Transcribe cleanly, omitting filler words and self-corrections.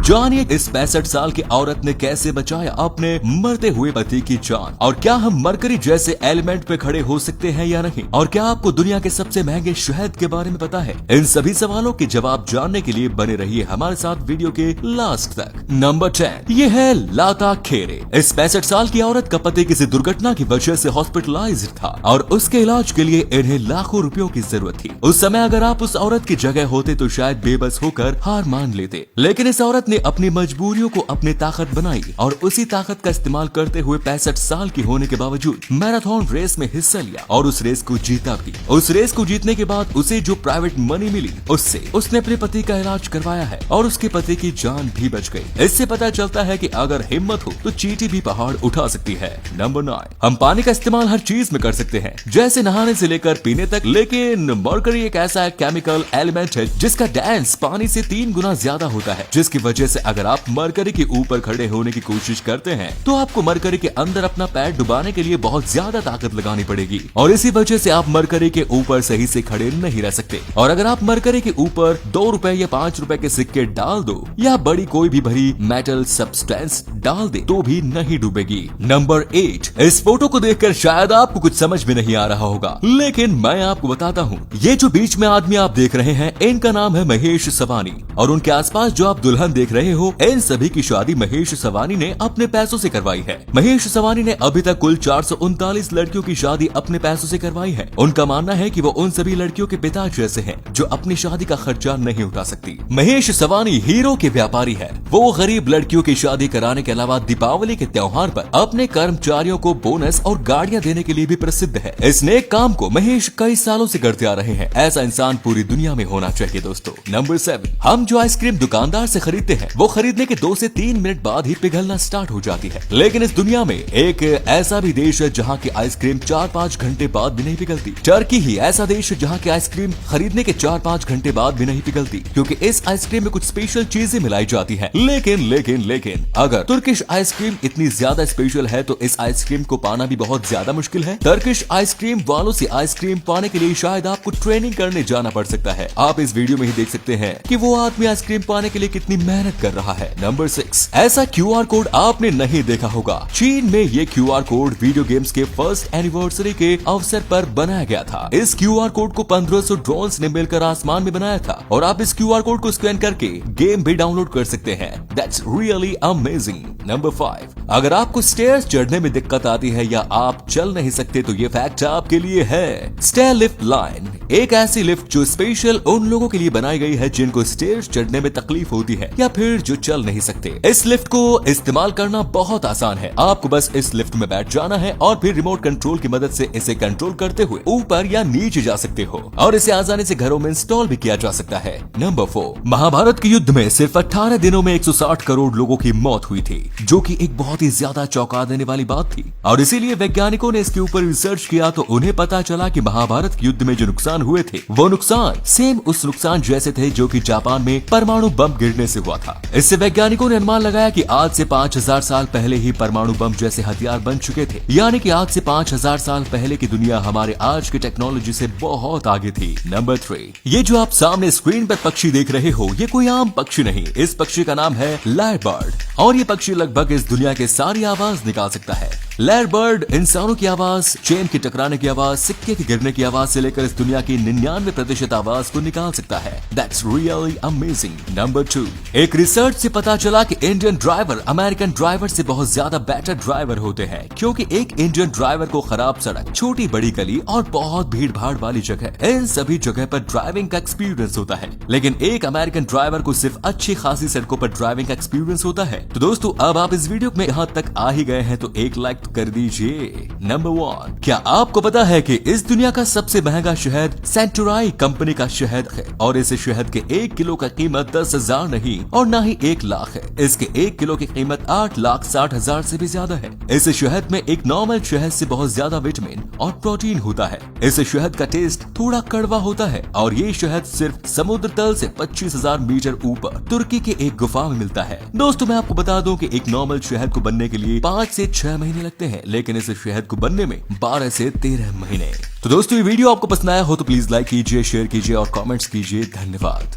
जानिए इस 65 साल की औरत ने कैसे बचाया अपने मरते हुए पति की जान, और क्या हम मरकरी जैसे एलिमेंट पे खड़े हो सकते हैं या नहीं, और क्या आपको दुनिया के सबसे महंगे शहद के बारे में पता है। इन सभी सवालों के जवाब जानने के लिए बने रहिए हमारे साथ वीडियो के लास्ट तक। नंबर 10 ये है लाता खेरे। इस 65 साल की औरत का पति किसी दुर्घटना की वजह से हॉस्पिटलाइज्ड था और उसके इलाज के लिए इन्हें लाखों रुपयों की जरूरत थी। उस समय अगर आप उस औरत की जगह होते तो शायद बेबस होकर हार मान लेते, लेकिन इस औरत ने अपनी मजबूरियों को अपनी ताकत बनाई और उसी ताकत का इस्तेमाल करते हुए 65 साल की होने के बावजूद मैराथन रेस में हिस्सा लिया और उस रेस को जीता भी। उस रेस को जीतने के बाद उसे जो प्राइवेट मनी मिली उससे उसने अपने पति का इलाज करवाया है और उसके पति की जान भी बच गई। इससे पता चलता है कि अगर हिम्मत हो तो चींटी भी पहाड़ उठा सकती है। नंबर 9 हम पानी का इस्तेमाल हर चीज में कर सकते हैं, जैसे नहाने से लेकर पीने तक, लेकिन मरकरी एक ऐसा केमिकल एलिमेंट है जिसका डेंस पानी से 3 गुना ज्यादा होता है, जिसकी वजह से अगर आप मरकरी के ऊपर खड़े होने की कोशिश करते हैं तो आपको मरकरी के अंदर अपना पैर डुबाने के लिए बहुत ज्यादा ताकत लगानी पड़ेगी और इसी वजह से आप मरकरी के ऊपर सही से खड़े नहीं रह सकते। और अगर आप मरकरी के ऊपर 2 रुपए या 5 रुपए के सिक्के डाल दो या बड़ी कोई भी भरी मेटल सब्सटेंस डाल दे तो भी नहीं डूबेगी। नंबर 8 इस फोटो को देखकर शायद आपको कुछ समझ में नहीं आ रहा होगा, लेकिन मैं आपको बताता हूँ। ये जो बीच में आदमी आप देख रहे हैं इनका नाम है महेश सवानी और उनके आसपास जो आप दुल्हन देख रहे हो इन सभी की शादी महेश सवानी ने अपने पैसों से करवाई है। महेश सवानी ने अभी तक कुल 439 लड़कियों की शादी अपने पैसों से करवाई है। उनका मानना है कि वो उन सभी लड़कियों के पिता जैसे हैं जो अपनी शादी का खर्चा नहीं उठा सकती। महेश सवानी हीरो के व्यापारी है। वो गरीब लड़कियों की शादी कराने के अलावा दीपावली के त्योहार पर अपने कर्मचारियों को बोनस और गाड़ियां देने के लिए भी प्रसिद्ध है। इस नेक काम को महेश कई सालों से करते आ रहे हैं। ऐसा इंसान पूरी दुनिया में होना चाहिए दोस्तों। नंबर 7 हम जो आइसक्रीम दुकानदार से खरीदते हैं वो खरीदने के 2 से 3 मिनट बाद ही पिघलना स्टार्ट हो जाती है, लेकिन इस दुनिया में एक ऐसा भी देश है जहाँ की आइसक्रीम 4-5 घंटे बाद भी नहीं पिघलती। टर्की ही ऐसा देश है जहाँ की आइसक्रीम खरीदने के 4-5 घंटे बाद भी नहीं पिघलती, क्योंकि इस आइसक्रीम में कुछ स्पेशल चीजें मिलाई जाती है। लेकिन अगर तुर्किश आइसक्रीम इतनी ज्यादा स्पेशल है तो इस आइसक्रीम को पाना भी बहुत ज्यादा मुश्किल है। तुर्किश आइसक्रीम वालों से आइसक्रीम पाने के लिए शायद आपको ट्रेनिंग करने जाना पड़ सकता है। आप इस वीडियो में ही देख सकते हैं कि वो आदमी आइसक्रीम पाने के लिए कितनी मेहनत कर रहा है। नंबर 6 ऐसा QR कोड आपने नहीं देखा होगा। चीन में ये QR कोड वीडियो गेम्स के फर्स्ट एनिवर्सरी के अवसर पर बनाया गया था। इस QR कोड को 1500 ड्रोन्स ने मिलकर आसमान में बनाया था और आप इस QR कोड को स्कैन करके गेम भी डाउनलोड कर सकते हैं। That's really amazing. नंबर 5 अगर आपको स्टेयर्स चढ़ने में दिक्कत आती है या आप चल नहीं सकते तो ये फैक्ट आपके लिए है। स्टेयर लिफ्ट लाइन एक ऐसी लिफ्ट जो स्पेशल उन लोगों के लिए बनाई गई है जिनको स्टेयर्स चढ़ने में तकलीफ होती है या फिर जो चल नहीं सकते। इस लिफ्ट को इस्तेमाल करना बहुत आसान है। आपको बस इस लिफ्ट में बैठ जाना है और फिर रिमोट कंट्रोल की मदद से इसे कंट्रोल करते हुए ऊपर या नीचे जा सकते हो और इसे आसानी से घरों में इंस्टॉल भी किया जा सकता है। नंबर 4 महाभारत के युद्ध में सिर्फ 18 दिनों में 160 करोड़ लोगों की मौत हुई थी, जो कि एक बहुत ही ज्यादा चौंका देने वाली बात थी और इसीलिए वैज्ञानिकों ने इसके ऊपर रिसर्च किया तो उन्हें पता चला कि महाभारत के युद्ध में जो नुकसान हुए थे वो नुकसान सेम उस नुकसान जैसे थे जो कि जापान में परमाणु बम गिरने से हुआ था। इससे वैज्ञानिकों ने अनुमान लगाया कि आज से 5000 साल पहले ही परमाणु बम जैसे हथियार बन चुके थे, यानी कि आज से 5000 साल पहले की दुनिया हमारे आज की टेक्नोलॉजी से बहुत आगे थी। नंबर 3 ये जो आप सामने स्क्रीन पर पक्षी देख रहे हो ये कोई आम पक्षी नहीं, इस पक्षी का नाम है लायर बर्ड और ये पक्षी लगभग इस दुनिया के सारी आवाज निकाल सकता है। लायर बर्ड इंसानों की आवाज, चेन के टकराने की आवाज, सिक्के के गिरने की आवाज से लेकर इस दुनिया की 99% आवाज को निकाल सकता है। That's really amazing. नंबर 2 एक रिसर्च से पता चला कि इंडियन ड्राइवर अमेरिकन ड्राइवर से बहुत ज्यादा बेटर ड्राइवर होते हैं, क्योंकि एक इंडियन ड्राइवर को खराब सड़क, छोटी बड़ी गली और बहुत भीड़ भाड़ वाली जगह, इन सभी जगह पर ड्राइविंग का एक्सपीरियंस होता है, लेकिन एक अमेरिकन ड्राइवर को सिर्फ अच्छी खासी सड़कों पर ड्राइविंग का एक्सपीरियंस होता है। तो दोस्तों अब आप इस वीडियो में यहाँ तक आ ही गए हैं तो एक लाइक कर दीजिए। नंबर 1 क्या आपको पता है कि इस दुनिया का सबसे महंगा शहद सेंटुराई कंपनी का शहद है और इस शहद के 1 किलो का कीमत 10,000 नहीं और ना ही 1 लाख है। इसके 1 किलो की कीमत 8,60,000 से भी ज्यादा है। इस शहद में एक नॉर्मल शहद से बहुत ज्यादा विटामिन और प्रोटीन होता है। इस शहद का टेस्ट थोड़ा कड़वा होता है और ये शहद सिर्फ समुद्र तल से 25,000 मीटर ऊपर तुर्की के एक गुफा में मिलता है। दोस्तों मैं आपको बता दूं कि एक नॉर्मल शहद को बनने के लिए 5 से 6 महीने लगते हैं, लेकिन इस शहद को बनने में 12 से 13 महीने। तो दोस्तों ये वीडियो आपको पसंद आया हो तो प्लीज लाइक कीजिए, शेयर कीजिए और कमेंट्स कीजिए। धन्यवाद।